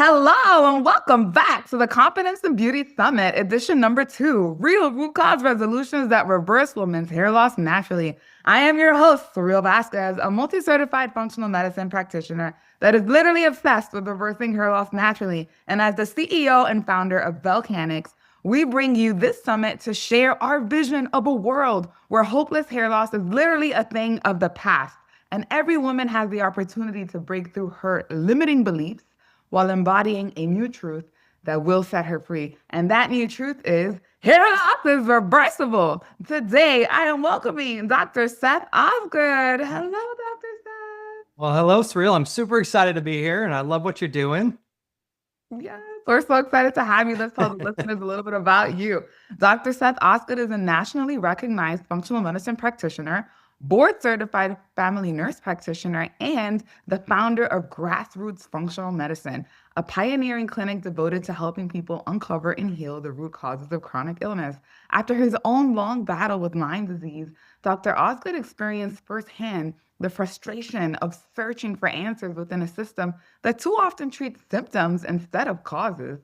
Hello and welcome back to the Confidence and Beauty Summit, edition number 2, Real Root Cause Resolutions that Reverse Women's Hair Loss Naturally. I am your host, Surreal Vasquez, a multi-certified functional medicine practitioner that is literally obsessed with reversing hair loss naturally. And as the CEO and founder of Belcanix, we bring you this summit to share our vision of a world where hopeless hair loss is literally a thing of the past. And every woman has the opportunity to break through her limiting beliefs while embodying a new truth that will set her free. And that new truth is hair loss is reversible. Today, I am welcoming Dr. Seth Osgood. Hello, Dr. Seth. Well, hello, Surreal. I'm super excited to be here, and I love what you're doing. Yes, we're so excited to have you. Let's tell the listeners a little bit about you. Dr. Seth Osgood is a nationally recognized functional medicine practitioner, board-certified family nurse practitioner, and the founder of Grassroots Functional Medicine, a pioneering clinic devoted to helping people uncover and heal the root causes of chronic illness. After his own long battle with Lyme disease, Dr. Osgood experienced firsthand the frustration of searching for answers within a system that too often treats symptoms instead of causes.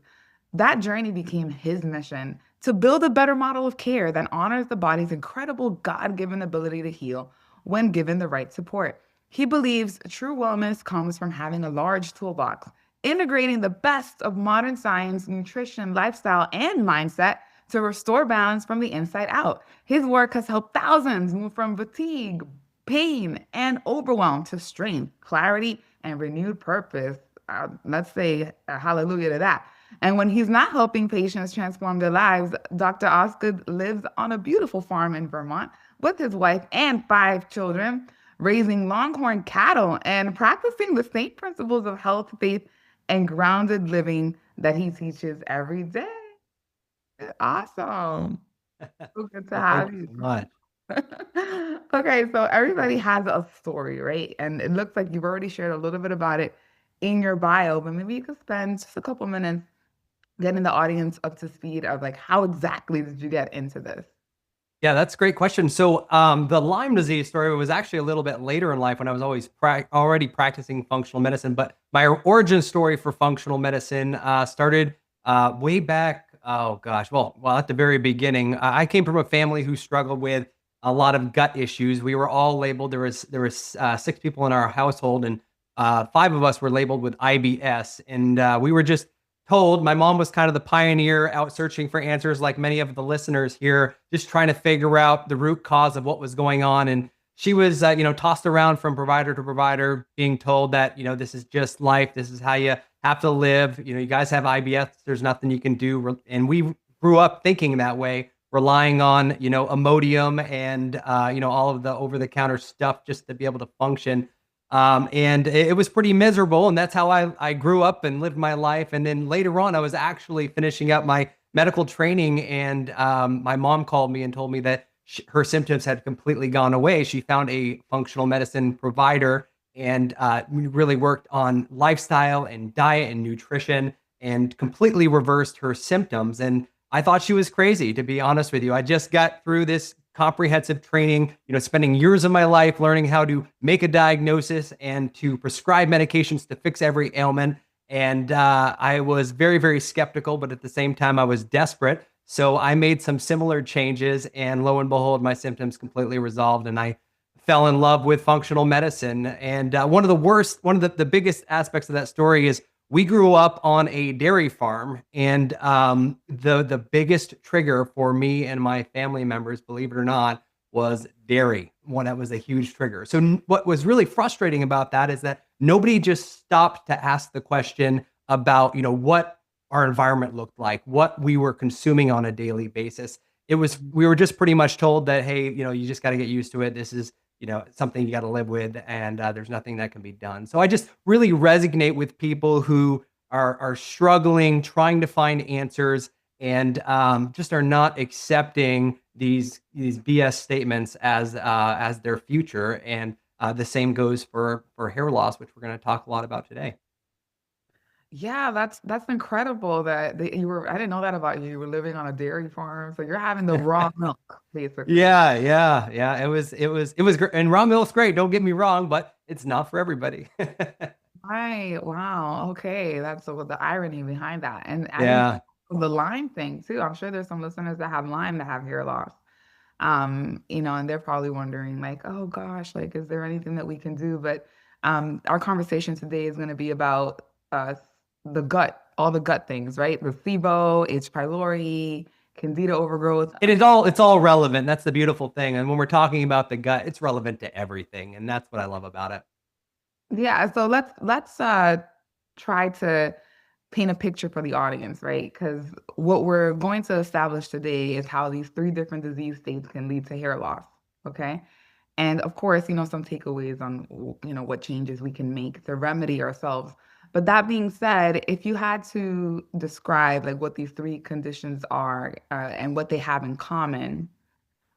That journey became his mission to build a better model of care that honors the body's incredible God-given ability to heal when given the right support. He believes true wellness comes from having a large toolbox, integrating the best of modern science, nutrition, lifestyle, and mindset to restore balance from the inside out. His work has helped thousands move from fatigue, pain, and overwhelm to strength, clarity, and renewed purpose. Let's say hallelujah to that. And when he's not helping patients transform their lives, Dr. Osgood lives on a beautiful farm in Vermont with his wife and 5 children, raising longhorn cattle and practicing the same principles of health, faith, and grounded living that he teaches every day. Awesome. So good to have Thank you you. so much. Okay, so everybody has a story, right? And it looks like you've already shared a little bit about it in your bio, but maybe you could spend just a couple minutes getting the audience up to speed of like how exactly did you get into this? Yeah, that's a great question. So the Lyme disease story was actually a little bit later in life when I was already practicing functional medicine. But my origin story for functional medicine started way back. Oh gosh, well, at the very beginning, I came from a family who struggled with a lot of gut issues. We were all labeled. There was 6 people in our household, and 5 of us were labeled with IBS, and we were just told. My mom was kind of the pioneer out searching for answers, like many of the listeners here, just trying to figure out the root cause of what was going on. And she was, tossed around from provider to provider, being told that, this is just life. This is how you have to live. You guys have IBS. There's nothing you can do. And we grew up thinking that way, relying on, Imodium and, all of the over-the-counter stuff just to be able to function. And it was pretty miserable. And that's how I grew up and lived my life. And then later on, I was actually finishing up my medical training, and my mom called me and told me that her symptoms had completely gone away. She found a functional medicine provider, and we really worked on lifestyle and diet and nutrition and completely reversed her symptoms. And I thought she was crazy, to be honest with you. I just got through this comprehensive training, spending years of my life learning how to make a diagnosis and to prescribe medications to fix every ailment. And I was very, very skeptical, but at the same time, I was desperate. So I made some similar changes, and lo and behold, my symptoms completely resolved, and I fell in love with functional medicine. And one of the biggest aspects of that story is we grew up on a dairy farm, and the biggest trigger for me and my family members, believe it or not, was dairy. That was a huge trigger. So what was really frustrating about that is that nobody just stopped to ask the question about, what our environment looked like, what we were consuming on a daily basis. We were just pretty much told that, hey, you just got to get used to it. This is something you got to live with, and there's nothing that can be done. So I just really resonate with people who are struggling, trying to find answers, and just are not accepting these BS statements as their future. And the same goes for hair loss, which we're going to talk a lot about today. Yeah, that's incredible that you were. I didn't know that about you. You were living on a dairy farm, so you're having the raw milk, basically. Yeah. It was great, and raw milk's great. Don't get me wrong, but it's not for everybody. Right. Wow. Okay. That's the irony behind that. And I didn't Yeah. think of the Lyme thing too. I'm sure there's some listeners that have Lyme that have hair loss. And they're probably wondering, like, oh gosh, like, is there anything that we can do? But our conversation today is going to be about the gut, all the gut things, right? The SIBO, H. pylori, Candida overgrowth. It's all relevant. That's the beautiful thing. And when we're talking about the gut, it's relevant to everything. And that's what I love about it. Yeah, so let's try to paint a picture for the audience, right? Because what we're going to establish today is how these three different disease states can lead to hair loss. Okay. And of course, some takeaways on, what changes we can make to remedy ourselves. But that being said, if you had to describe like what these three conditions are and what they have in common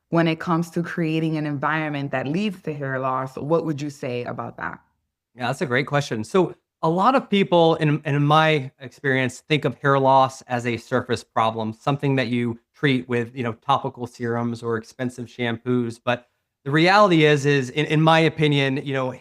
when it comes to creating an environment that leads to hair loss, what would you say about that? Yeah, that's a great question. So a lot of people in my experience think of hair loss as a surface problem, something that you treat with, topical serums or expensive shampoos. But the reality is in my opinion,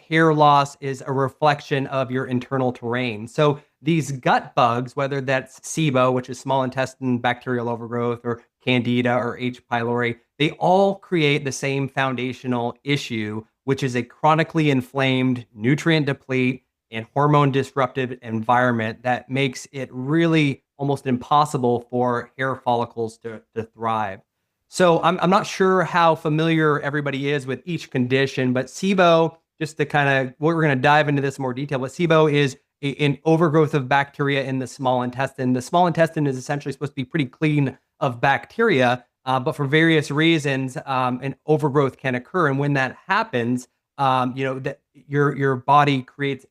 hair loss is a reflection of your internal terrain. So these gut bugs, whether that's SIBO, which is small intestine bacterial overgrowth, or Candida or H. pylori, they all create the same foundational issue, which is a chronically inflamed, nutrient deplete, and hormone disruptive environment that makes it really almost impossible for hair follicles to thrive. So I'm not sure how familiar everybody is with each condition, but SIBO, just to kind of, we're going to dive into this in more detail, but SIBO is an overgrowth of bacteria in the small intestine. The small intestine is essentially supposed to be pretty clean of bacteria, but for various reasons, an overgrowth can occur. And when that happens, that your body creates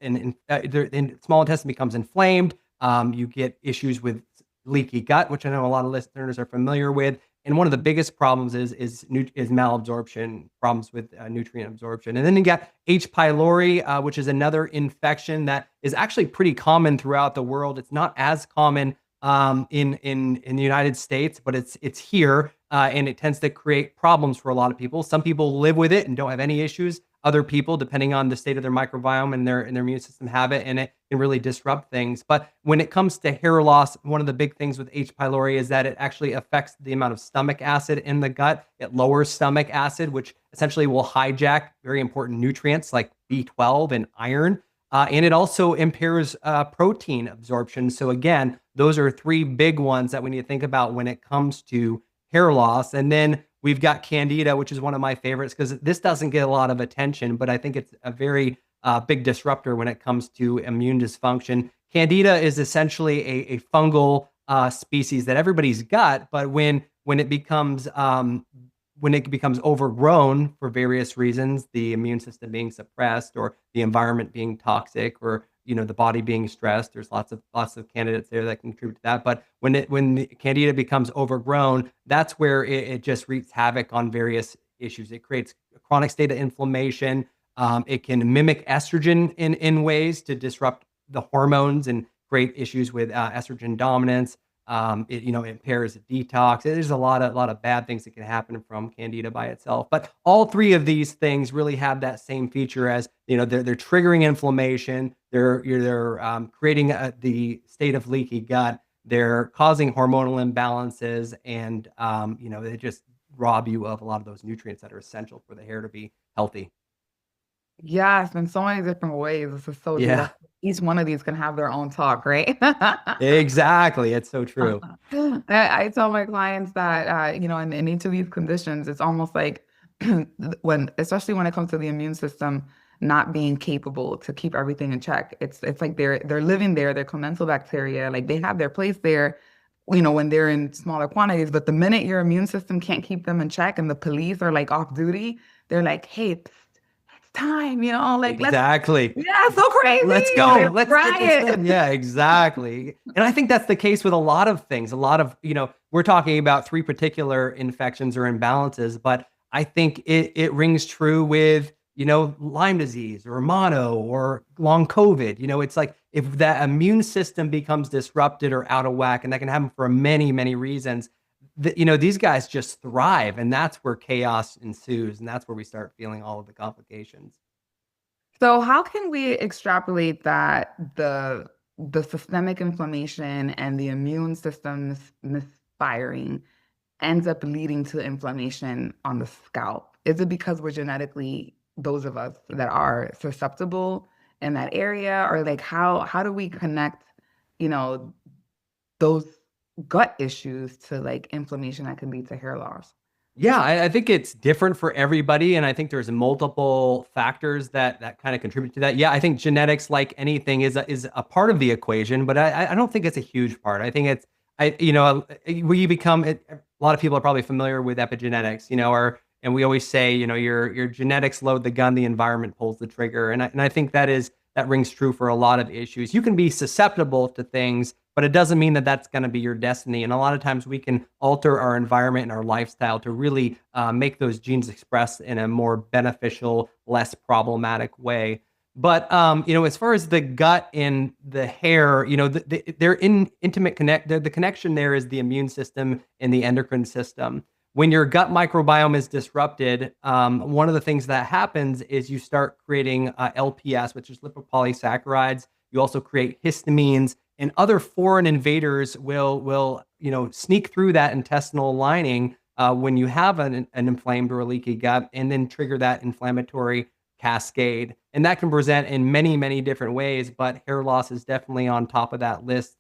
small intestine becomes inflamed. You get issues with leaky gut, which I know a lot of listeners are familiar with. And one of the biggest problems is malabsorption, problems with nutrient absorption. And then you got H. pylori, which is another infection that is actually pretty common throughout the world. It's not as common in the United States, but it's here, and it tends to create problems for a lot of people. Some people live with it and don't have any issues. Other people, depending on the state of their microbiome and their immune system, have it, and it can really disrupt things. But when it comes to hair loss, one of the big things with H. pylori is that it actually affects the amount of stomach acid in the gut. It lowers stomach acid, which essentially will hijack very important nutrients like B12 and iron. And it also impairs protein absorption. So again, those are three big ones that we need to think about when it comes to hair loss. And then we've got Candida, which is one of my favorites because this doesn't get a lot of attention, but I think it's a very big disruptor when it comes to immune dysfunction. Candida is essentially a fungal species that everybody's got, but when it becomes overgrown for various reasons, the immune system being suppressed or the environment being toxic or the body being stressed, there's lots of candidates there that can contribute to that. But when the candida becomes overgrown, that's where it just wreaks havoc on various issues. It creates a chronic state of inflammation. It can mimic estrogen in ways to disrupt the hormones and create issues with estrogen dominance. It impairs detox. There's a lot of bad things that can happen from candida by itself. But all three of these things really have that same feature as they're triggering inflammation. They're creating the state of leaky gut. They're causing hormonal imbalances, and they just rob you of a lot of those nutrients that are essential for the hair to be healthy. Yes, in so many different ways. This is so deep. Yeah, Each one of these can have their own talk, right? exactly. It's so true. I tell my clients that, in each of these conditions, it's almost like especially when it comes to the immune system not being capable to keep everything in check. It's like they're living there, they're commensal bacteria, like they have their place there, when they're in smaller quantities. But the minute your immune system can't keep them in check and the police are like off duty, they're like, hey, it's time, like Exactly. yeah, so crazy. Let's go. Let's Let's get try this it. done. Yeah, exactly. And I think that's the case with a lot of things. A lot of, we're talking about three particular infections or imbalances, but I think it rings true with, Lyme disease or mono or long COVID. It's like if that immune system becomes disrupted or out of whack, and that can happen for many, many reasons, these guys just thrive, and that's where chaos ensues, and that's where we start feeling all of the complications. So how can we extrapolate that the systemic inflammation and the immune system's misfiring ends up leading to inflammation on the scalp? Is it because we're genetically, those of us that are susceptible in that area, or like how do we connect, you know, those gut issues to like inflammation that can lead to hair loss? Yeah, I think it's different for everybody, and I think there's multiple factors that kind of contribute to that. Yeah, I think genetics, like anything, is a part of the equation, but I don't think it's a huge part. I think it's we become it, a lot of people are probably familiar with epigenetics, or and we always say, your genetics load the gun, the environment pulls the trigger, and I think that rings true for a lot of issues. You can be susceptible to things, but it doesn't mean that that's going to be your destiny. And a lot of times we can alter our environment and our lifestyle to really make those genes express in a more beneficial, less problematic way. But as far as the gut and the hair, they're in intimate connect. The connection there is the immune system and the endocrine system. When your gut microbiome is disrupted, one of the things that happens is you start creating LPS, which is lipopolysaccharides. You also create histamines, and other foreign invaders will sneak through that intestinal lining when you have an inflamed or a leaky gut, and then trigger that inflammatory cascade. And that can present in many different ways, but hair loss is definitely on top of that list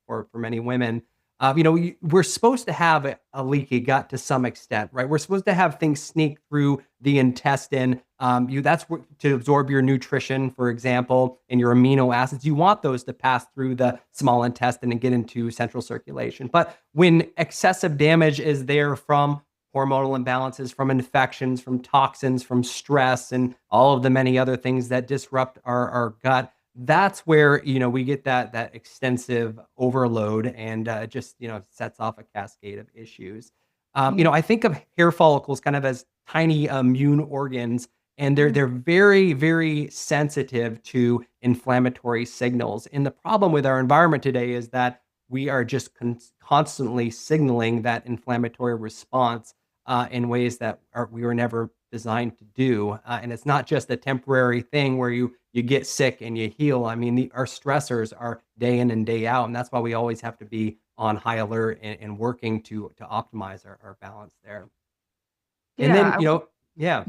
for many women. We're supposed to have a leaky gut to some extent, right? We're supposed to have things sneak through the intestine. To absorb your nutrition, for example, and your amino acids. You want those to pass through the small intestine and get into central circulation. But when excessive damage is there from hormonal imbalances, from infections, from toxins, from stress, and all of the many other things that disrupt our gut, that's where we get that extensive overload, and just sets off a cascade of issues. I think of hair follicles kind of as tiny immune organs, and they're very sensitive to inflammatory signals. And the problem with our environment today is that we are just constantly signaling that inflammatory response in ways that we were never designed to do. And it's not just a temporary thing where you get sick and you heal. I mean, our stressors are day in and day out, and that's why we always have to be on high alert and working to optimize our balance there. And then, Yeah. yeah.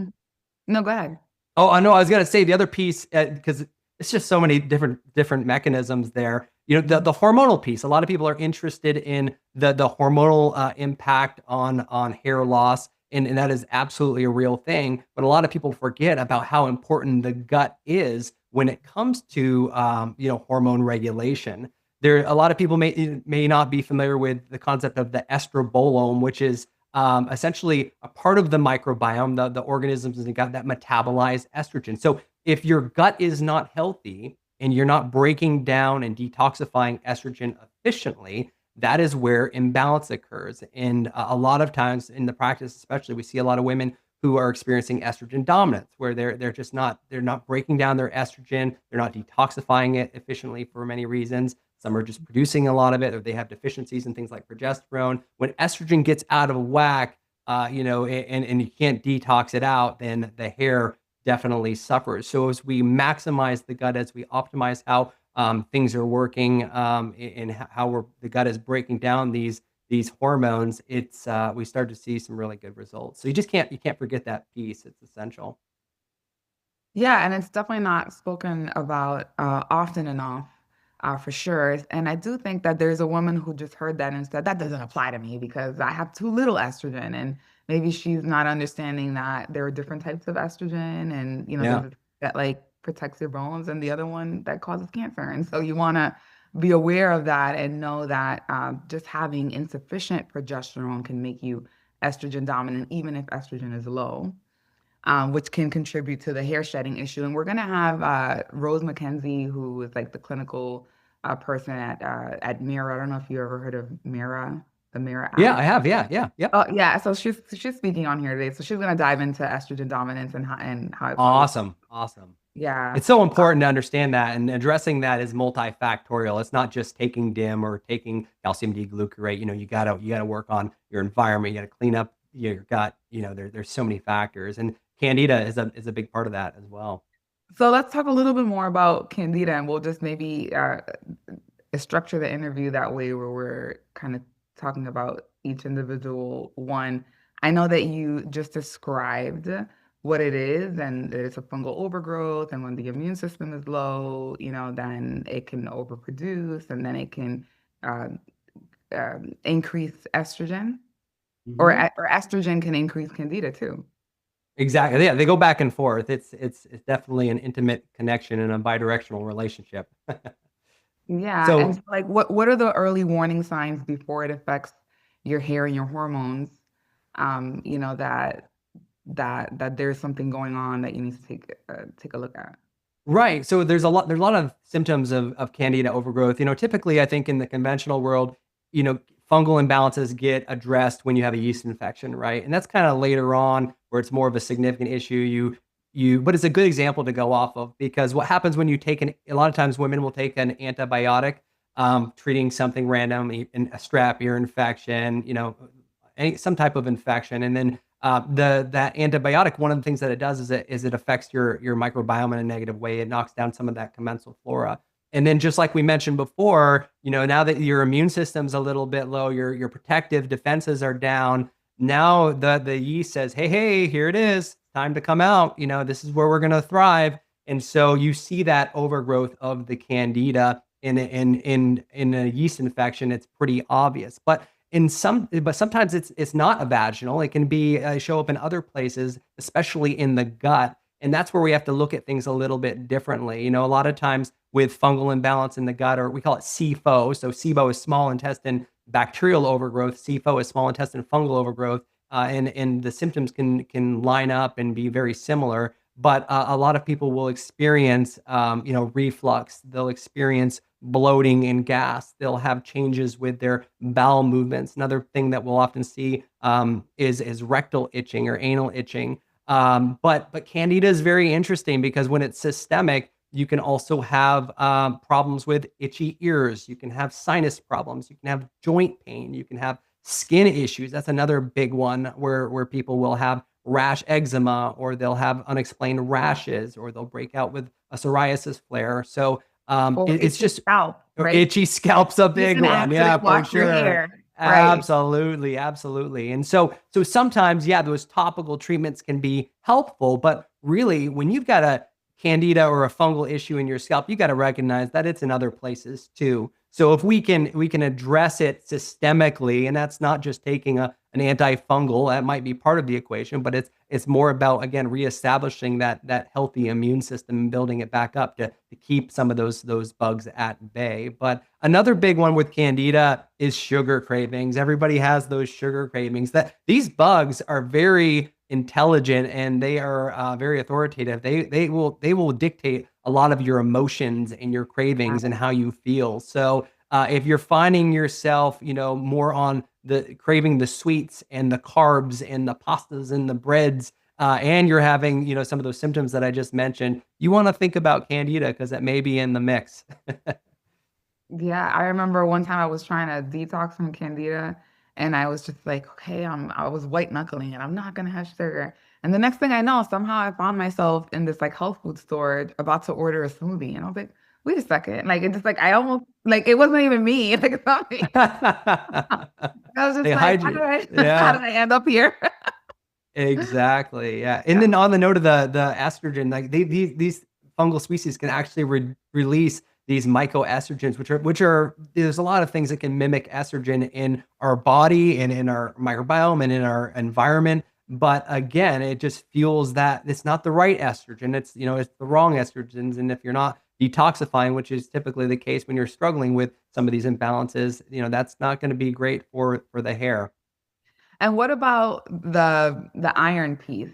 No, go ahead. Oh, I know. I was gonna say the other piece, because it's just so many different mechanisms there. The hormonal piece. A lot of people are interested in the hormonal impact on hair loss, and that is absolutely a real thing. But a lot of people forget about how important the gut is when it comes to hormone regulation. There, a lot of people may not be familiar with the concept of the estrobolome, which is essentially a part of the microbiome, the organisms in the gut that metabolize estrogen. So if your gut is not healthy and you're not breaking down and detoxifying estrogen efficiently, that is where imbalance occurs. And a lot of times in the practice, especially, we see a lot of women who are experiencing estrogen dominance, where they're not breaking down their estrogen, they're not detoxifying it efficiently for many reasons. Some are just producing a lot of it, or they have deficiencies in things like progesterone. When estrogen gets out of whack, and you can't detox it out, then the hair definitely suffers. So as we maximize the gut, as we optimize how things are working, and how the gut is breaking down these hormones, we start to see some really good results. So you can't forget that piece. It's essential. Yeah, and it's definitely not spoken about often enough, for sure. And I do think that there's a woman who just heard that and said, that doesn't apply to me because I have too little estrogen. And maybe she's not understanding that there are different types of estrogen, and Yeah. there's that like protects your bones and the other one that causes cancer. And so you want to be aware of that and know that just having insufficient progesterone can make you estrogen dominant, even if estrogen is low, which can contribute to the hair shedding issue. And we're going to have Rose McKenzie, who is like the clinical person at Mira. I don't know if you ever heard of Mira, the Mira Yeah, app. I have. Yeah, yeah, yep. Oh yeah, so she's speaking on here today. So she's going to dive into estrogen dominance and how it causes. Awesome. Awesome. Yeah. It's so important to understand that, and addressing that is multifactorial. It's not just taking DIM or taking calcium D-glucarate. You gotta work on your environment. You gotta clean up your gut. There's so many factors, and Candida is a big part of that as well. So let's talk a little bit more about Candida, and we'll just maybe structure the interview that way where we're kind of talking about each individual one. I know that you just described what it is, and that it's a fungal overgrowth, and when the immune system is low, then it can overproduce, and then it can uh, increase estrogen, or Mhm. or estrogen can increase Candida too. Exactly. Yeah, they go back and forth. It's definitely an intimate connection and a bidirectional relationship. Yeah, and So so, like what are the early warning signs before it affects your hair and your hormones? That there's something going on that you need to take a look at. right. So there's a lot of symptoms of candida overgrowth. Typically I think in the conventional world, you know, fungal imbalances get addressed when you have a yeast infection, right? And that's kind of later on where it's more of a significant issue. But it's a good example to go off of because what happens when you take a lot of times women will take an antibiotic, treating something random, a strep ear infection, some type of infection, and then that antibiotic, one of the things that it does is it affects your microbiome in a negative way. It knocks down some of that commensal flora. And then just like we mentioned before, now that your immune system's a little bit low, your protective defenses are down. Now the yeast says, hey, here it is. Time to come out. This is where we're gonna thrive. And so you see that overgrowth of the candida in a yeast infection. It's pretty obvious. But sometimes it's not a vaginal. It can be show up in other places, especially in the gut, and that's where we have to look at things a little bit differently. A lot of times with fungal imbalance in the gut, or we call it SIFO. So SIBO is small intestine bacterial overgrowth. SIFO is small intestine fungal overgrowth, and the symptoms can line up and be very similar. But a lot of people will experience, reflux. They'll experience bloating and gas. They'll have changes with their bowel movements. Another thing that we'll often see is rectal itching or anal itching. But Candida is very interesting because when it's systemic, you can also have problems with itchy ears. You can have sinus problems. You can have joint pain. You can have skin issues. That's another big one where people will have rash eczema, or they'll have unexplained rashes, or they'll break out with a psoriasis flare. So Or it's itchy just scalp, right? itchy scalp's a You big can one. actually Yeah, for wash your sure. hair, right? Absolutely, absolutely. And so sometimes, yeah, those topical treatments can be helpful, but really, when you've got a candida or a fungal issue in your scalp, you got to recognize that it's in other places too. So if we can address it systemically, and that's not just taking an antifungal, that might be part of the equation, but it's more about, again, reestablishing that healthy immune system and building it back up to keep some of those bugs at bay. But another big one with candida is sugar cravings. Everybody has those sugar cravings. That these bugs are very intelligent, and they are very authoritative. They will dictate a lot of your emotions and your cravings and how you feel. So if you're finding yourself, more on the craving the sweets and the carbs and the pastas and the breads, and you're having, some of those symptoms that I just mentioned, you want to think about candida because that may be in the mix. Yeah, I remember one time I was trying to detox from Candida, and I was just like, okay, I was white knuckling it. I'm not gonna have sugar. And the next thing I know, somehow I found myself in this like health food store about to order a smoothie, and I was like, wait a second, like it just like I almost like it wasn't even me, like it's not me. I was They just like, hide you. how Yeah. did I end up here? Exactly. Yeah. And Yeah. then on the note of the estrogen, like these fungal species can actually release these mycoestrogens, which are there's a lot of things that can mimic estrogen in our body and in our microbiome and in our environment. But again, it just fuels that it's not the right estrogen. It's the wrong estrogens. And if you're not detoxifying, which is typically the case when you're struggling with some of these imbalances, that's not going to be great for the hair. And what about the iron piece?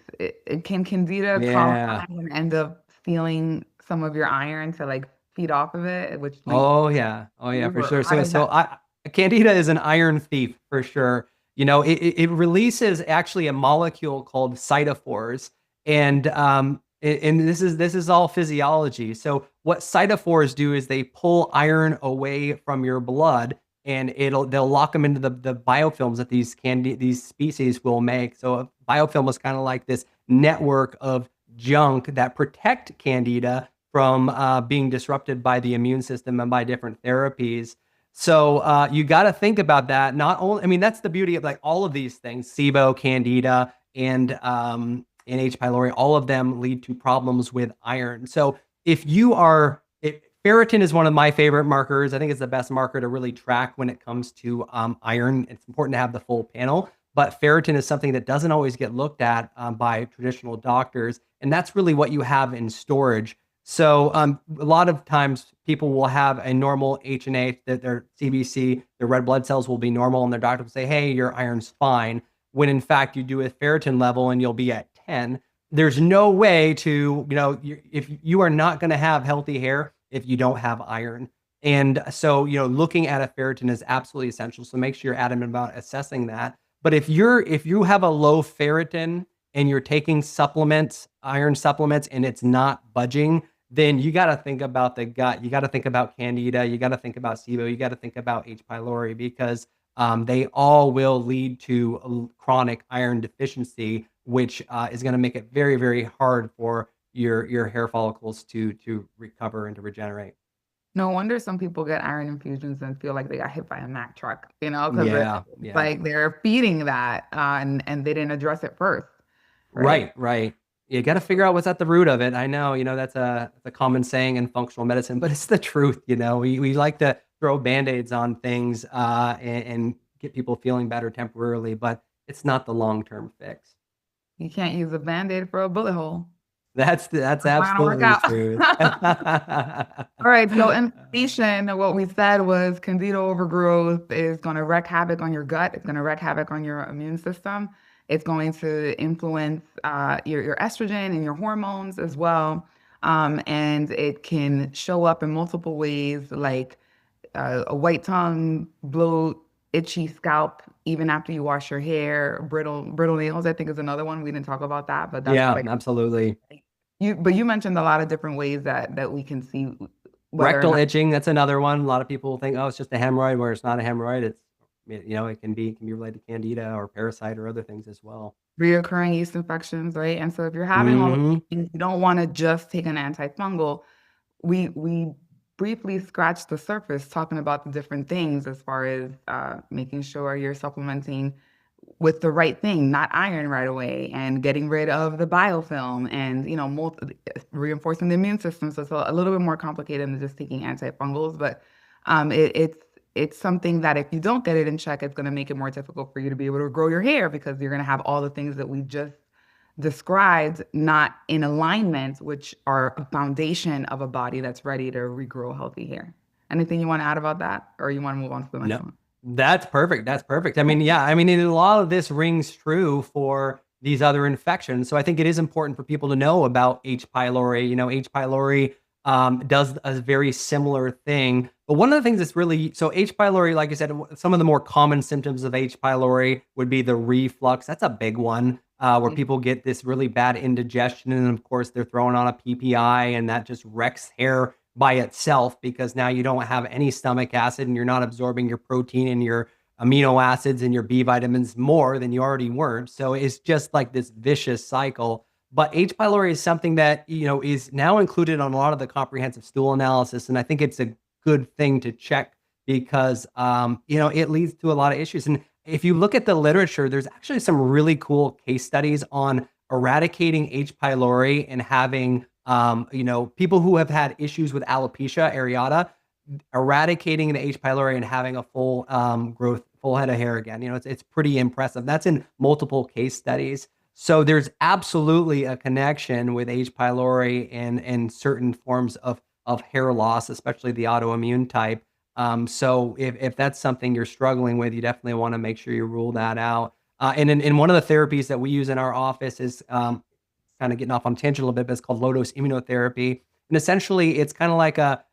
Can Candida Yeah. colonize and end up stealing some of your iron to like feed off of it, which leads Oh yeah. Oh yeah, to, for or sure. how So does so that? I Candida is an iron thief for sure. It releases actually a molecule called cytophores, and this is all physiology. So what cytophores do is they pull iron away from your blood, and they'll lock them into the biofilms that these species will make. So a biofilm is kind of like this network of junk that protect Candida from being disrupted by the immune system and by different therapies. So you got to think about that. Not only, I mean, that's the beauty of like all of these things, SIBO, Candida, and H. pylori. All of them lead to problems with iron. So ferritin is one of my favorite markers. I think it's the best marker to really track when it comes to iron. It's important to have the full panel, but ferritin is something that doesn't always get looked at by traditional doctors, and that's really what you have in storage. So a lot of times people will have a normal H&A, that their CBC, their red blood cells will be normal, and their doctor will say, hey, your iron's fine, when in fact you do a ferritin level and you'll be at 10. There's no way to, if you are not going to have healthy hair if you don't have iron. And so, looking at a ferritin is absolutely essential. So make sure you're adamant about assessing that. But if you have a low ferritin and you're taking supplements, iron supplements, and it's not budging, then you got to think about the gut. You got to think about Candida. You got to think about SIBO. You got to think about H. pylori, because they all will lead to chronic iron deficiency, which is going to make it very, very hard for your hair follicles to recover and to regenerate. No wonder some people get iron infusions and feel like they got hit by a Mack truck, because Yeah, it's like they're feeding that and they didn't address it first. Right. You got to figure out what's at the root of it. I know, that's a common saying in functional medicine, but it's the truth. We like to throw band-aids on things and get people feeling better temporarily, but it's not the long-term fix. You can't use a band-aid for a bullet hole. That's absolutely true. All right. So in summation, what we said was Candida overgrowth is going to wreak havoc on your gut. It's going to wreak havoc on your immune system. It's going to influence your estrogen and your hormones as well. And it can show up in multiple ways, like a white tongue, bloat, itchy scalp, even after you wash your hair, brittle nails, I think is another one. We didn't talk about that, but that's absolutely. But you mentioned a lot of different ways that we can see rectal itching. That's another one. A lot of people think, oh, it's just a hemorrhoid, where it's not a hemorrhoid. It's, it can be related to Candida or parasite or other things as well. Reoccurring yeast infections, right? And so if you're having all those things, you don't want to just take an antifungal. We briefly scratched the surface talking about the different things as far as making sure you're supplementing with the right thing, not iron right away, and getting rid of the biofilm, and reinforcing the immune system. So it's a little bit more complicated than just taking antifungals, but it's something that if you don't get it in check, it's going to make it more difficult for you to be able to grow your hair, because you're going to have all the things that we just described not in alignment, which are a foundation of a body that's ready to regrow healthy hair. Anything you want to add about that, or you want to move on to the next one? That's perfect. I mean, a lot of this rings true for these other infections. So I think it is important for people to know about H. pylori. H. pylori does a very similar thing. But one of the things that's so H. pylori, like I said, some of the more common symptoms of H. pylori would be the reflux. That's a big one, where people get this really bad indigestion. And of course, they're throwing on a PPI, and that just wrecks hair by itself, because now you don't have any stomach acid and you're not absorbing your protein and your amino acids and your B vitamins more than you already weren't. So it's just like this vicious cycle. But H. pylori is something that, is now included on a lot of the comprehensive stool analysis. And I think it's a good thing to check, because, it leads to a lot of issues. And if you look at the literature, there's actually some really cool case studies on eradicating H. pylori and having people who have had issues with alopecia areata, eradicating the H. pylori and having a full growth, full head of hair again. It's pretty impressive. That's in multiple case studies. So there's absolutely a connection with H. pylori and certain forms of hair loss, especially the autoimmune type. So if that's something you're struggling with, you definitely want to make sure you rule that out. And in one of the therapies that we use in our office is kind of getting off on a tangent a little bit, but it's called low-dose immunotherapy. And essentially, it's kind of like a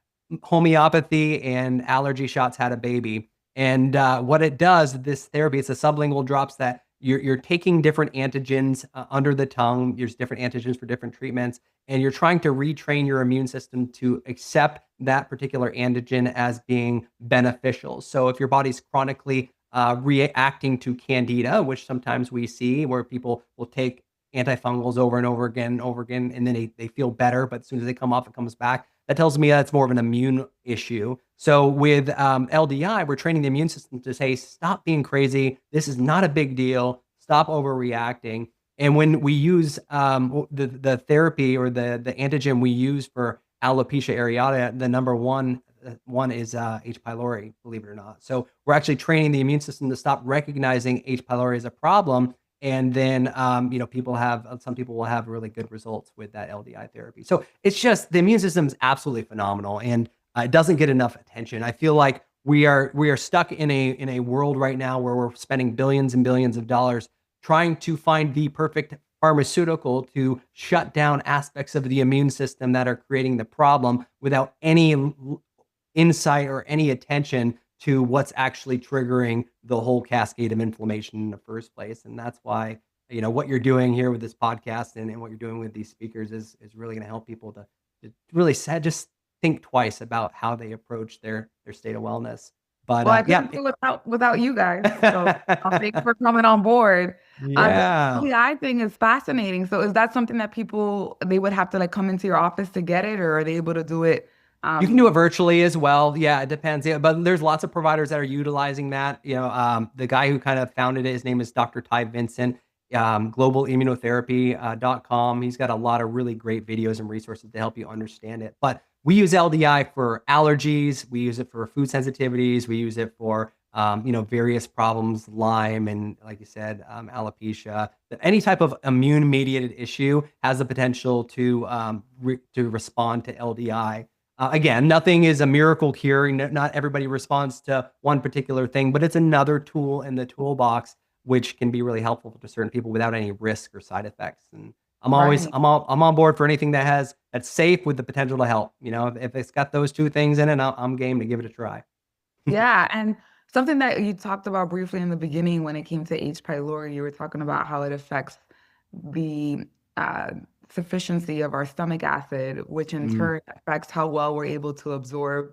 homeopathy and allergy shots had a baby. And what it does, this therapy, it's a sublingual drops that you're taking different antigens under the tongue. There's different antigens for different treatments, and you're trying to retrain your immune system to accept that particular antigen as being beneficial. So if your body's chronically reacting to Candida, which sometimes we see where people will take antifungals over and over again and over again, and then they feel better, but as soon as they come off, it comes back. That tells me that's more of an immune issue. So with LDI, we're training the immune system to say, stop being crazy. This is not a big deal. Stop overreacting. And when we use the therapy or the antigen we use for alopecia areata, the number one is H. pylori, believe it or not. So we're actually training the immune system to stop recognizing H. pylori as a problem. And then, some people will have really good results with that LDI therapy. So it's just the immune system is absolutely phenomenal, and it doesn't get enough attention. I feel like we are stuck in a world right now where we're spending billions and billions of dollars trying to find the perfect pharmaceutical to shut down aspects of the immune system that are creating the problem without any insight or any attention to what's actually triggering the whole cascade of inflammation in the first place. And that's why, what you're doing here with this podcast and what you're doing with these speakers is really going to help people to really just think twice about how they approach their state of wellness. But Well, I couldn't do without you guys. So thanks for coming on board. Yeah. The LDI thing is fascinating. So is that something that they would have to like come into your office to get it, or are they able to do it? You can do it virtually as well. Yeah, it depends. Yeah, but there's lots of providers that are utilizing that. The guy who kind of founded it, his name is Dr. Ty Vincent, globalimmunotherapy.com. He's got a lot of really great videos and resources to help you understand it. But we use LDI for allergies. We use it for food sensitivities. We use it for, various problems, Lyme, and like you said, alopecia. Any type of immune-mediated issue has the potential to respond to LDI. Again, nothing is a miracle cure. Not everybody responds to one particular thing, but it's another tool in the toolbox, which can be really helpful to certain people without any risk or side effects. And I'm on board for anything that's safe with the potential to help. If it's got those two things in it, I'm game to give it a try. Yeah, and something that you talked about briefly in the beginning when it came to H. pylori, you were talking about how it affects the sufficiency of our stomach acid, which in turn affects how well we're able to absorb,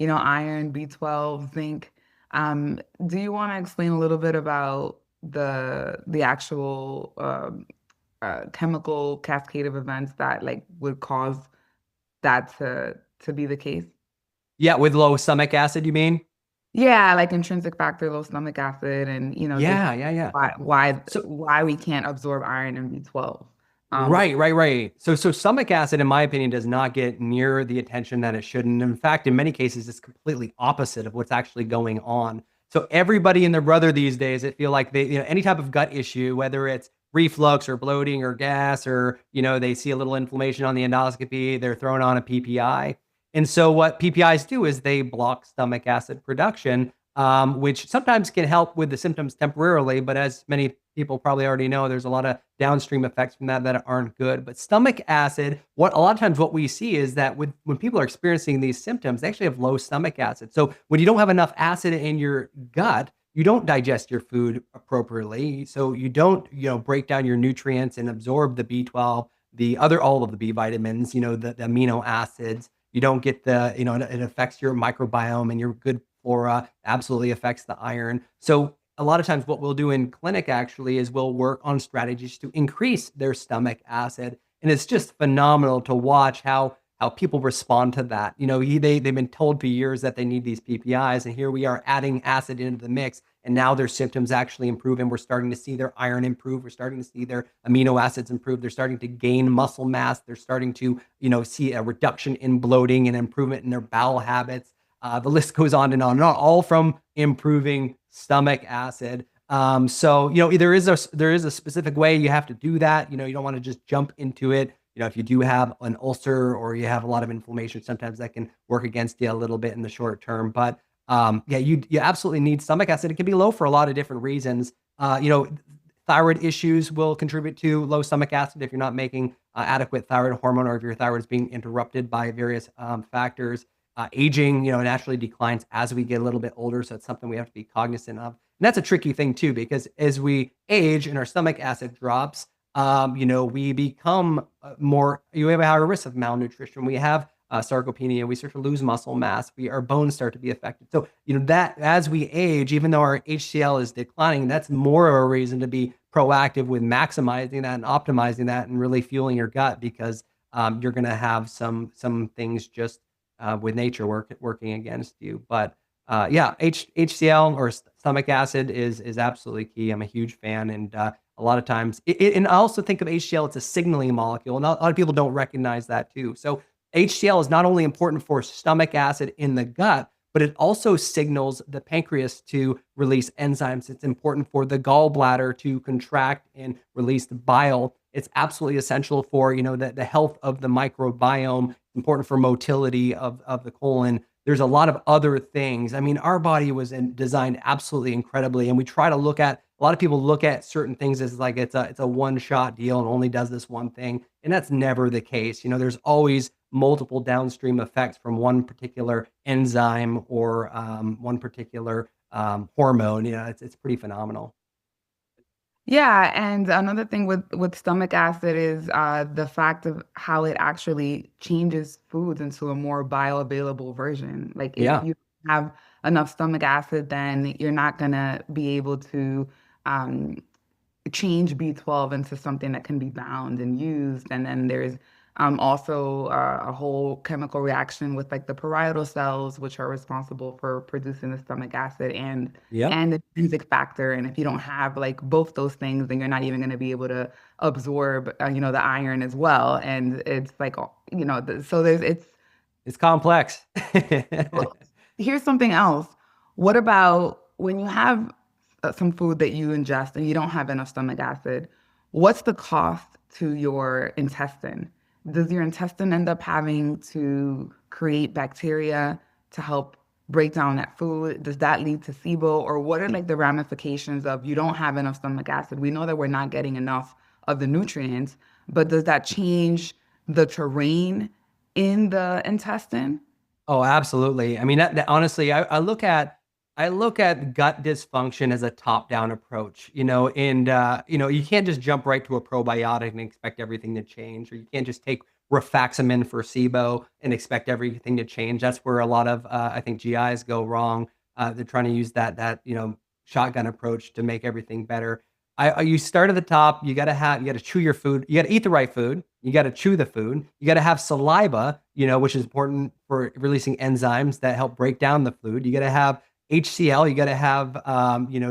iron, B12, zinc. Do you want to explain a little bit about the actual chemical cascade of events that like would cause that to be the case? Yeah, with low stomach acid, you mean? Yeah, like intrinsic factor, low stomach acid, and Yeah. why we can't absorb iron and B12. Right. So stomach acid, in my opinion, does not get near the attention that it shouldn't. In fact, in many cases, it's completely opposite of what's actually going on. So everybody and their brother these days, I feel like any type of gut issue, whether it's reflux or bloating or gas, or, they see a little inflammation on the endoscopy, they're thrown on a PPI. And so what PPIs do is they block stomach acid production, which sometimes can help with the symptoms temporarily. But as many people probably already know, there's a lot of downstream effects from that aren't good. But stomach acid, a lot of times what we see is that when people are experiencing these symptoms, they actually have low stomach acid. So when you don't have enough acid in your gut, you don't digest your food appropriately. So you don't, break down your nutrients and absorb the B12, all of the B vitamins, the amino acids. You don't get it affects your microbiome and your good flora, absolutely affects the iron. So a lot of times what we'll do in clinic actually is we'll work on strategies to increase their stomach acid. And it's just phenomenal to watch how people respond to that. They've been told for years that they need these PPIs, and here we are adding acid into the mix, and now their symptoms actually improve, and we're starting to see their iron improve. We're starting to see their amino acids improve. They're starting to gain muscle mass. They're starting to, see a reduction in bloating and improvement in their bowel habits. The list goes on and on, not all from improving stomach acid. So there is a specific way you have to do that. You don't want to just jump into it. If you do have an ulcer or you have a lot of inflammation, sometimes that can work against you a little bit in the short term. But you absolutely need stomach acid. It can be low for a lot of different reasons. Thyroid issues will contribute to low stomach acid if you're not making adequate thyroid hormone, or if your thyroid is being interrupted by various factors. Aging, naturally declines as we get a little bit older. So it's something we have to be cognizant of. And that's a tricky thing too, because as we age and our stomach acid drops, we become you have a higher risk of malnutrition. We have sarcopenia. We start to lose muscle mass. Our bones start to be affected. So, that as we age, even though our HCl is declining, that's more of a reason to be proactive with maximizing that and optimizing that and really fueling your gut, because you're going to have some things just with nature working against you. But yeah, HCl or stomach acid is absolutely key. I'm a huge fan, and a lot of times, and I also think of HCl, it's a signaling molecule, and a lot of people don't recognize that too. So HCl is not only important for stomach acid in the gut, but it also signals the pancreas to release enzymes. It's important for the gallbladder to contract and release the bile. It's absolutely essential for, the health of the microbiome, important for motility of the colon. There's a lot of other things. I mean, our body was designed absolutely incredibly, and we try to look at, a lot of people look at certain things as like it's a one-shot deal and only does this one thing, and that's never the case. There's always multiple downstream effects from one particular enzyme or one particular hormone. It's pretty phenomenal. Yeah, and another thing with stomach acid is the fact of how it actually changes foods into a more bioavailable version. Like if Yeah. you have enough stomach acid, then you're not gonna be able to um, change B12 into something that can be bound and used. And then there's also a whole chemical reaction with like the parietal cells, which are responsible for producing the stomach acid Yep. and the intrinsic factor. And if you don't have like both those things, then you're not even going to be able to absorb, the iron as well. And it's like, so It's complex. well, here's something else. What about when you have some food that you ingest and you don't have enough stomach acid? What's the cost to your intestine? Does your intestine end up having to create bacteria to help break down that food? Does that lead to SIBO? Or what are like the ramifications of you don't have enough stomach acid? We know that we're not getting enough of the nutrients, but does that change the terrain in the intestine? Oh, absolutely. I mean, honestly, I look at gut dysfunction as a top-down approach, and you can't just jump right to a probiotic and expect everything to change, or you can't just take rifaximin for SIBO and expect everything to change. That's where a lot of I think GIs go wrong. They're trying to use that shotgun approach to make everything better. You start at the top. You got to chew your food. You got to eat the right food. You got to chew the food. You got to have saliva, which is important for releasing enzymes that help break down the food. You got to have HCl. You got to have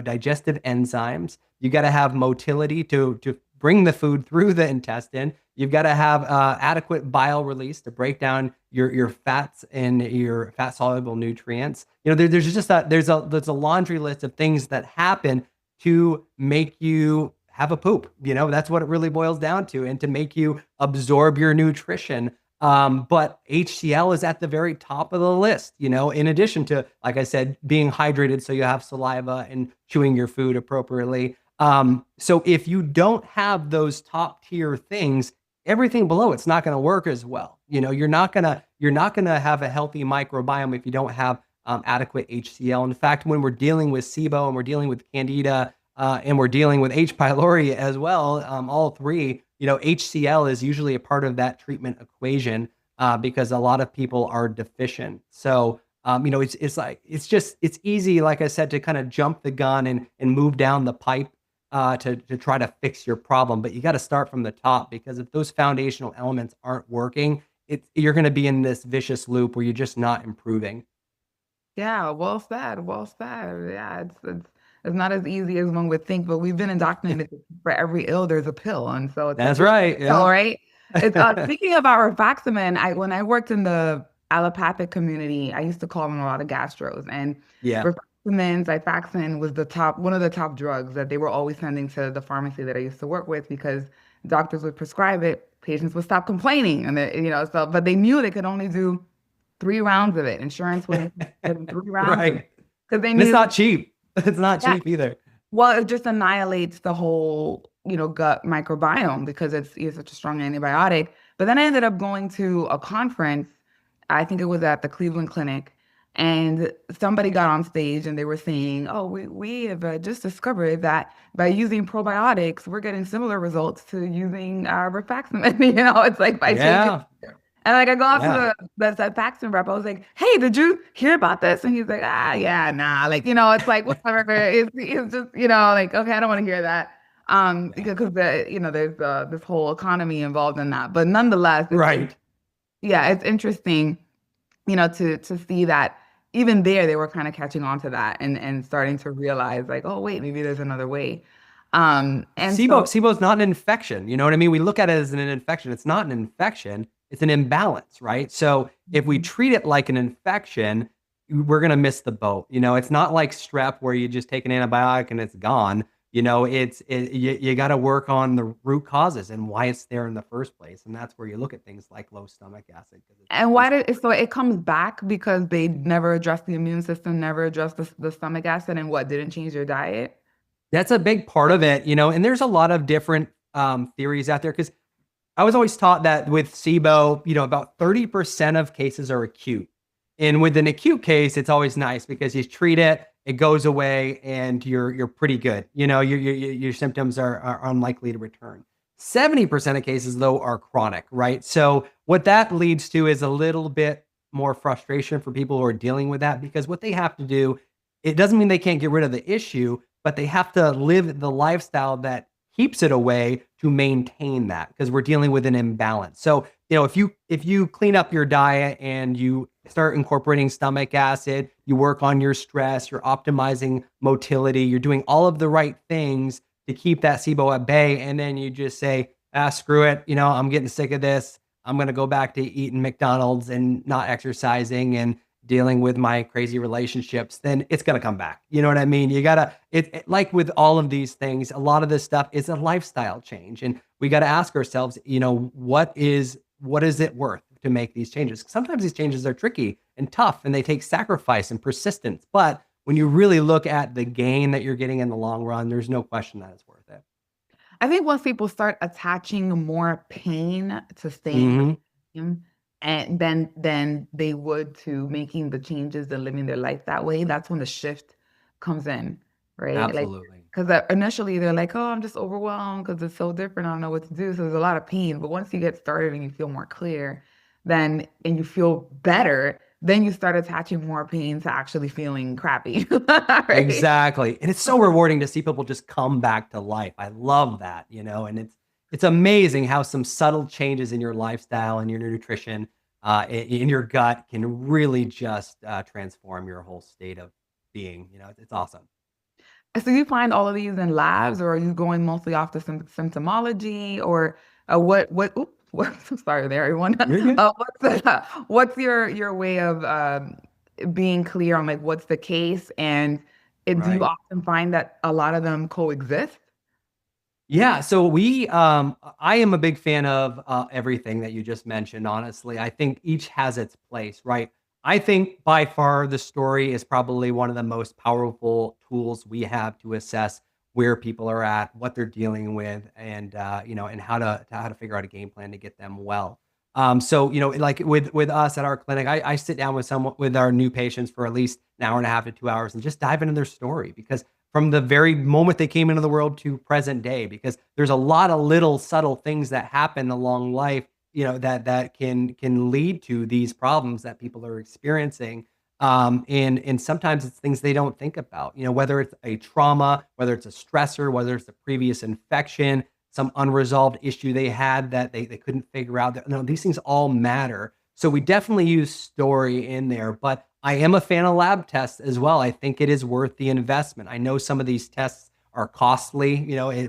digestive enzymes. You got to have motility to bring the food through the intestine. You've got to have adequate bile release to break down your fats and your fat soluble nutrients. There's just there's a laundry list of things that happen to make you have a poop. That's what it really boils down to, and to make you absorb your nutrition. But HCl is at the very top of the list, in addition to, like I said, being hydrated so you have saliva and chewing your food appropriately. So if you don't have those top tier things, everything below it's not going to work as well. You're not gonna have a healthy microbiome if you don't have adequate HCl. In fact, when we're dealing with SIBO and we're dealing with Candida and we're dealing with H. pylori as well, all three, HCl is usually a part of that treatment equation because a lot of people are deficient. So, it's easy, like I said, to kind of jump the gun and move down the pipe to try to fix your problem. But you got to start from the top, because if those foundational elements aren't working, you're going to be in this vicious loop where you're just not improving. Yeah, well said. Well said. Yeah, it's not as easy as one would think, but we've been indoctrinated that for every ill there's a pill, and so it's like That's which right. pill, Yeah. right? It's speaking of our rifaximin, when I worked in the allopathic community, I used to call them a lot of gastros, and Yeah. rifaximin, Xifaxan was one of the top drugs that they were always sending to the pharmacy that I used to work with because doctors would prescribe it, patients would stop complaining, and so but they knew they could only do 3 rounds of it. Insurance wouldn't give them 3 rounds of it Right. because they And it's knew, not cheap. It's not yeah, cheap either. well, it just annihilates the whole, gut microbiome because it's such a strong antibiotic. But then I ended up going to a conference. I think it was at the Cleveland Clinic, and somebody got on stage and they were saying, "Oh, we have just discovered that by using probiotics, we're getting similar results to using rifaximin." It's like by changing. Yeah. And like I go out to Yeah. the Paxton rep, I was like, "Hey, did you hear about this?" And he's like, "Ah, yeah, nah." Like, it's like whatever. It's just, like, okay, I don't want to hear that. Yeah. Because there's this whole economy involved in that. But nonetheless, Right. yeah, it's interesting, to see that even there they were kind of catching on to that and starting to realize like, oh wait, maybe there's another way. And so SIBO is not an infection. You know what I mean? We look at it as an infection. It's not an infection. It's an imbalance, right? So if we treat it like an infection, we're gonna miss the boat. It's not like strep where you just take an antibiotic and it's gone. You got to work on the root causes and why it's there in the first place, and that's where you look at things like low stomach acid because it's And why based did so it comes back because they never addressed the immune system, never addressed the stomach acid, and what didn't change your diet? That's a big part of it, and there's a lot of different theories out there because I was always taught that with SIBO, about 30% of cases are acute. And with an acute case, it's always nice because you treat it, it goes away, and you're pretty good. Your symptoms are unlikely to return. 70% of cases, though, are chronic, right? So what that leads to is a little bit more frustration for people who are dealing with that because what they have to do, it doesn't mean they can't get rid of the issue, but they have to live the lifestyle that keeps it away to maintain that because we're dealing with an imbalance. So, if you clean up your diet and you start incorporating stomach acid, you work on your stress, you're optimizing motility, you're doing all of the right things to keep that SIBO at bay, and then you just say, screw it, I'm getting sick of this. I'm going to go back to eating McDonald's and not exercising and dealing with my crazy relationships, then it's going to come back. You know what I mean? You got to, like with all of these things, a lot of this stuff is a lifestyle change. And we got to ask ourselves, what is it worth to make these changes? Sometimes these changes are tricky and tough and they take sacrifice and persistence. But when you really look at the gain that you're getting in the long run, there's no question that it's worth it. I think once people start attaching more pain to staying the Hmm. same, and then they would to making the changes and living their life that way, that's when the shift comes in, right? Like, Absolutely. because initially they're like, oh, I'm just overwhelmed because it's so different. I don't know what to do. So there's a lot of pain. But once you get started and you feel more clear, then and you feel better, then you start attaching more pain to actually feeling crappy, right? Exactly. And it's so rewarding to see people just come back to life. I love that, and it's amazing how some subtle changes in your lifestyle and your nutrition, in your gut can really just transform your whole state of being. It's awesome. So you find all of these in labs, or are you going mostly off the symptomology, or what? Sorry there, everyone. You're good. What's your way of being clear on like what's the case, and do you Right. often find that a lot of them coexist? Yeah, so I am a big fan of everything that you just mentioned, honestly. I think each has its place, right? I think by far the story is probably one of the most powerful tools we have to assess where people are at, what they're dealing with, and and how to figure out a game plan to get them well. So like with us at our clinic, I sit down with our new patients for at least an hour and a half to 2 hours and just dive into their story because from the very moment they came into the world to present day, because there's a lot of little subtle things that happen along life, that can lead to these problems that people are experiencing. And sometimes it's things they don't think about, whether it's a trauma, whether it's a stressor, whether it's a previous infection, some unresolved issue they had that they couldn't figure out. No, these things all matter. So we definitely use story in there, but I am a fan of lab tests as well. I think it is worth the investment. I know some of these tests are costly,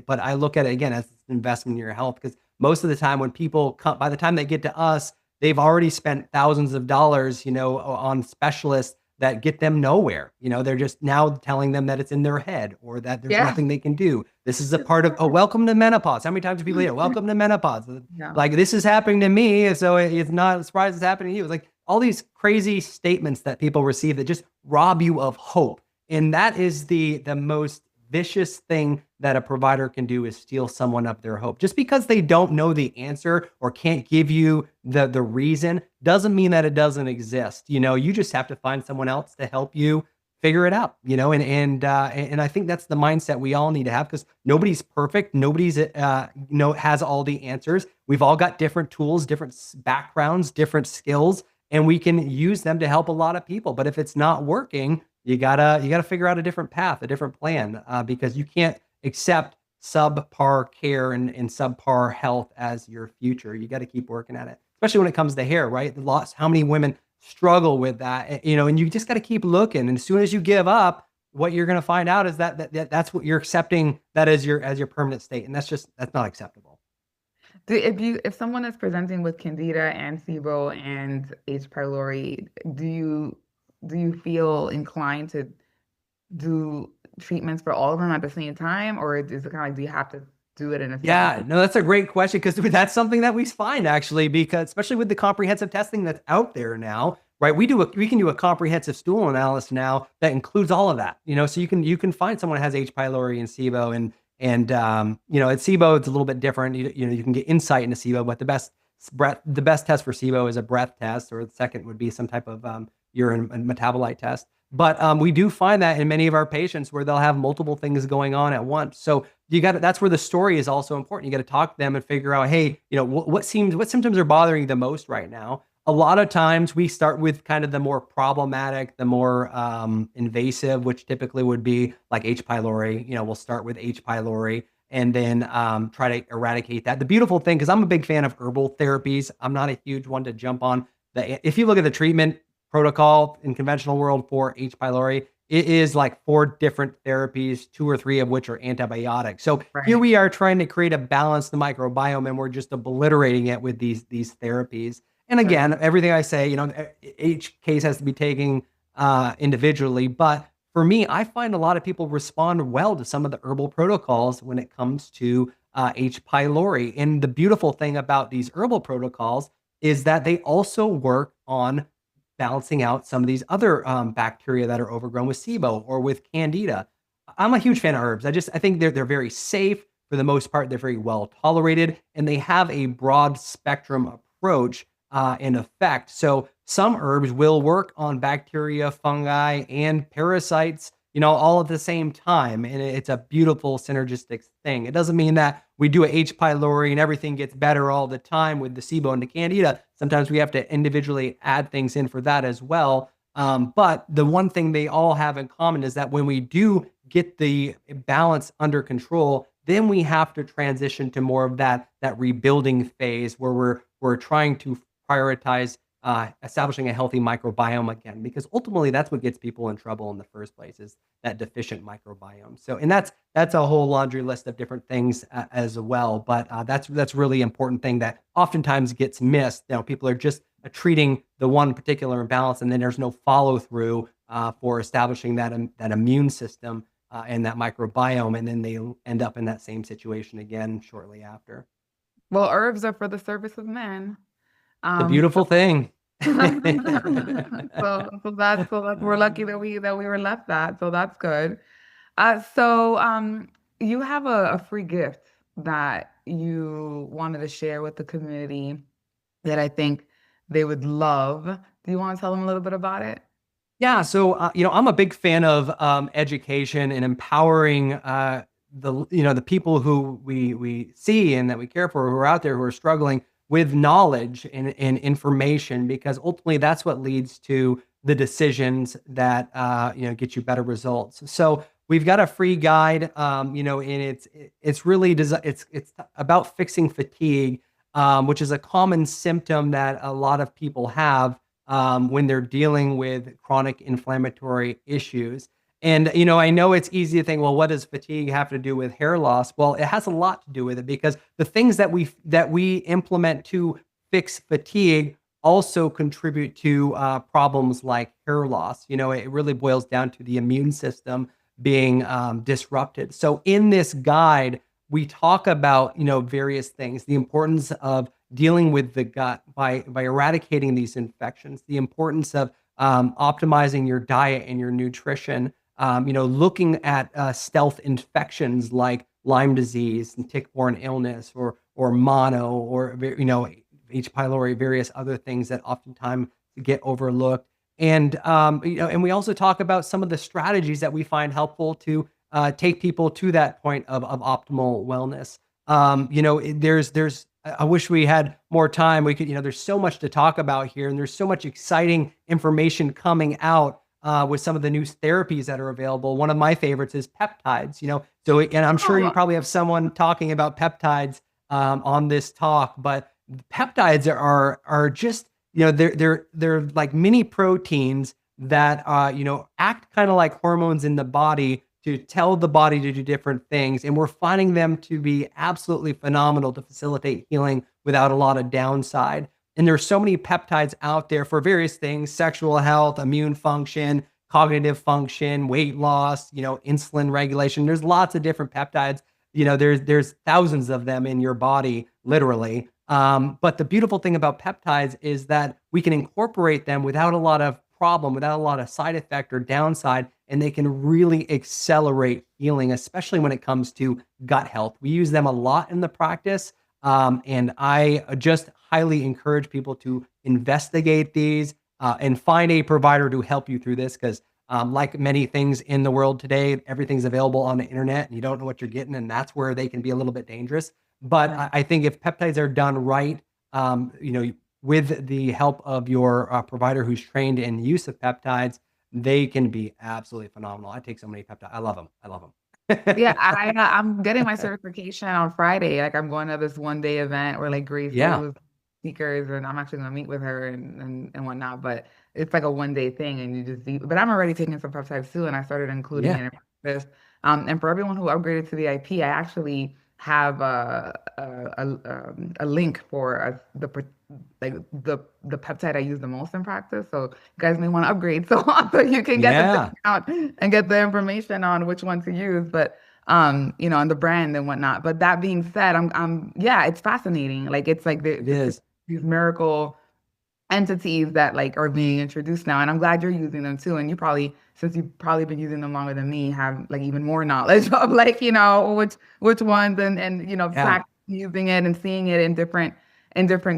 but I look at it again as an investment in your health because most of the time when people come, by the time they get to us, they've already spent thousands of dollars, on specialists that get them nowhere. They're just now telling them that it's in their head or that there's Yeah. nothing they can do. This is a part of, oh, welcome to menopause. How many times do people hear, welcome to menopause? Yeah. Like, this is happening to me, so it's not a surprise it's happening to you. It's like all these crazy statements that people receive that just rob you of hope. And that is the most vicious thing that a provider can do is steal someone of their hope. Just because they don't know the answer or can't give you the reason doesn't mean that it doesn't exist. You just have to find someone else to help you figure it out, and I think that's the mindset we all need to have because nobody's perfect. Nobody's has all the answers. we've all got different tools, different backgrounds, different skills, and we can use them to help a lot of people. But if it's not working, you gotta figure out a different path, a different plan, because you can't accept subpar care and subpar health as your future. You got to keep working at it, especially when it comes to hair, right? The loss, how many women struggle with that, and you just got to keep looking. And as soon as you give up, what you're going to find out is that's what you're accepting that as your permanent state, and that's not acceptable. If someone is presenting with Candida and SIBO and H. pylori, do you feel inclined to do treatments for all of them at the same time, or is it kind of like do you have to do it in a Yeah, sequence? no, that's a great question because that's something that we find actually, because especially with the comprehensive testing that's out there now, right? We can do a comprehensive stool analysis now that includes all of that. So you can find someone that has H. pylori and SIBO, and at SIBO it's a little bit different. You can get insight into SIBO, but the best test for SIBO is a breath test, or the second would be some type of urine and metabolite test. But we do find that in many of our patients where they'll have multiple things going on at once. So that's where the story is also important. You got to talk to them and figure out, hey, what symptoms are bothering you the most right now. A lot of times we start with kind of the more problematic, the more invasive, which typically would be like H. pylori. We'll start with H. pylori and then try to eradicate that. The beautiful thing, because I'm a big fan of herbal therapies, I'm not a huge one to jump on. If you look at the treatment protocol in conventional world for H. pylori, it is like 4 different therapies, 2 or 3 of which are antibiotics. So here Right. we are trying to create a balance in the microbiome, and we're just obliterating it with these therapies. And Right. again, everything I say, each case has to be taken individually. But for me, I find a lot of people respond well to some of the herbal protocols when it comes to H. pylori. And the beautiful thing about these herbal protocols is that they also work on balancing out some of these other bacteria that are overgrown with SIBO or with Candida. I'm a huge fan of herbs. I think they're very safe for the most part. They're very well tolerated, and they have a broad spectrum approach in effect. So some herbs will work on bacteria, fungi, and parasites, all at the same time. And it's a beautiful synergistic thing. It doesn't mean that we do a H. pylori and everything gets better all the time with the SIBO and the Candida. Sometimes we have to individually add things in for that as well. But the one thing they all have in common is that when we do get the balance under control, then we have to transition to more of that rebuilding phase where we're trying to prioritize establishing a healthy microbiome again, because ultimately that's what gets people in trouble in the first place, is that deficient microbiome. So, and that's a whole laundry list of different things as well. But that's really important thing that oftentimes gets missed. People are just treating the one particular imbalance, and then there's no follow through for establishing that immune system and that microbiome, and then they end up in that same situation again shortly after. Well, herbs are for the service of man. The Um, beautiful thing. so we're lucky that we were left that. So that's good. You have a free gift that you wanted to share with the community that I think they would love. Do you want to tell them a little bit about it? Yeah, so I'm a big fan of education and empowering the people who we see and that we care for, who are out there who are struggling with knowledge and information, because ultimately that's what leads to the decisions that get you better results. So we've got a free guide, and it's really it's about fixing fatigue, which is a common symptom that a lot of people have when they're dealing with chronic inflammatory issues. And, I know it's easy to think, well, what does fatigue have to do with hair loss? Well, it has a lot to do with it, because the things that we implement to fix fatigue also contribute to problems like hair loss. It really boils down to the immune system being disrupted. So in this guide, we talk about, various things, the importance of dealing with the gut by eradicating these infections, the importance of optimizing your diet and your nutrition, looking at stealth infections like Lyme disease and tick-borne illness, or mono, or H. pylori, various other things that oftentimes get overlooked. And we also talk about some of the strategies that we find helpful to take people to that point of optimal wellness. There's I wish we had more time. We could, there's so much to talk about here, and there's so much exciting information coming out with some of the new therapies that are available. One of my favorites is peptides. So and I'm sure you Oh, probably have someone talking about peptides on this talk, but peptides are just they're like mini proteins that act kind of like hormones in the body to tell the body to do different things. And we're finding them to be absolutely phenomenal to facilitate healing without a lot of downside. And there's so many peptides out there for various things: sexual health, immune function, cognitive function, weight loss, insulin regulation. There's lots of different peptides. There's thousands of them in your body, literally. But the beautiful thing about peptides is that we can incorporate them without a lot of problem, without a lot of side effect or downside, and they can really accelerate healing, especially when it comes to gut health. We use them a lot in the practice, and I just highly encourage people to investigate these and find a provider to help you through this, because like many things in the world today, everything's available on the internet and you don't know what you're getting, and that's where they can be a little bit dangerous. But yeah. I think if peptides are done right, with the help of your provider who's trained in the use of peptides, they can be absolutely phenomenal. I take so many peptides. I love them. I love Yeah, them. I'm getting my certification on Friday. Like I'm going to this 1 day event where like Grace Yeah. Liu's speakers, and I'm actually gonna meet with her and whatnot. But it's like a 1 day thing, and you just eat. But I'm already taking some peptides too, and I started including Yeah. it in this. And for everyone who upgraded to the IP, I actually have a link for the peptide I use the most in practice. So you guys may want to upgrade so you can get the Yeah. discount and get the information on which one to use, but and the brand and whatnot. But that being said, yeah, it's fascinating. Like it's like It is. these miracle entities that like are being introduced now, and I'm glad you're using them too. And you probably, since you've probably been using them longer than me, have like even more knowledge of like which ones and Yeah. using it and seeing it in different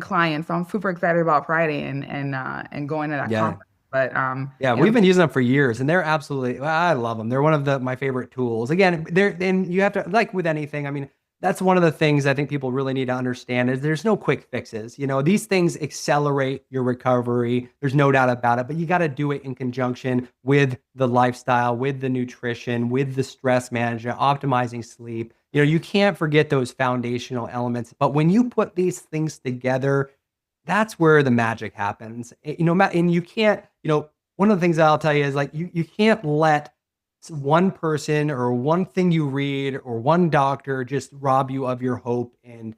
clients. So I'm super excited about Friday and going to that Yeah. conference. But Yeah, we've been using them for years, and they're absolutely, well, I love them. They're one of my favorite tools. Again, and you have to, like with anything, I mean, that's one of the things I think people really need to understand is there's no quick fixes. These things accelerate your recovery. There's no doubt about it, but you got to do it in conjunction with the lifestyle, with the nutrition, with the stress management, optimizing sleep. You can't forget those foundational elements. But when you put these things together, that's where the magic happens. And you can't, one of the things that I'll tell you is like you can't let one person or one thing you read or one doctor just rob you of your hope and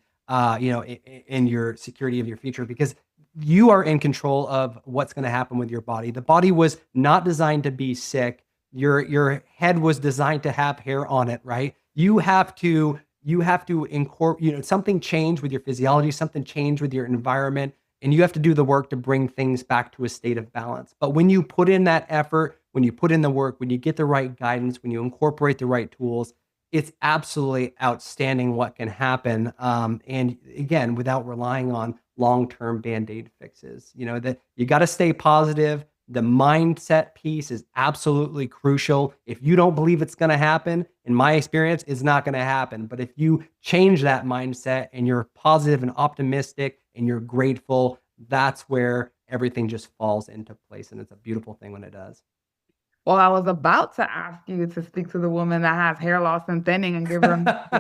in your security of your future, because you are in control of what's going to happen with your body. The body was not designed to be sick. Your head was designed to have hair on it, right? You have to incorporate, something change with your physiology, something change with your environment, and you have to do the work to bring things back to a state of balance. But when you put in that effort, when you put in the work, when you get the right guidance, when you incorporate the right tools, it's absolutely outstanding what can happen. And again, without relying on long-term band-aid fixes, that you got to stay positive. The mindset piece is absolutely crucial. If you don't believe it's going to happen, in my experience, it's not going to happen. But if you change that mindset and you're positive and optimistic and you're grateful, that's where everything just falls into place. And it's a beautiful thing when it does. Well, I was about to ask you to speak to the woman that has hair loss and thinning and give her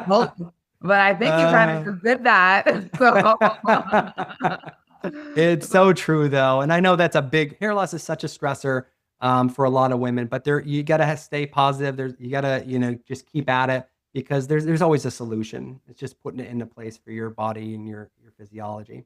hope, but I think you kind of Uh, just did that. So, It's so true though. And I know that's a big hair loss is such a stressor for a lot of women, but you gotta stay positive. You gotta, just keep at it, because there's always a solution. It's just putting it into place for your body and your physiology.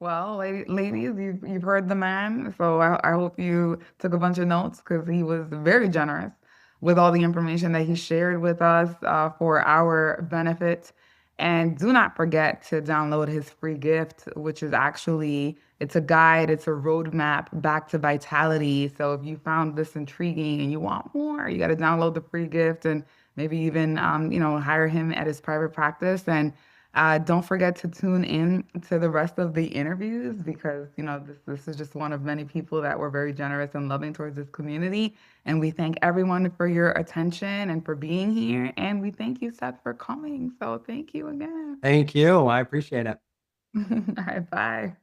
well, ladies, you've heard the man. So I hope you took a bunch of notes because he was very generous with all the information that he shared with us for our benefit. And do not forget to download his free gift, which is actually it's a guide, it's a roadmap back to vitality. So if you found this intriguing and you want more, you got to download the free gift and maybe even hire him at his private practice. And don't forget to tune in to the rest of the interviews because, this is just one of many people that were very generous and loving towards this community. And we thank everyone for your attention and for being here. And we thank you, Seth, for coming. So thank you again. Thank you. I appreciate it. All right, bye.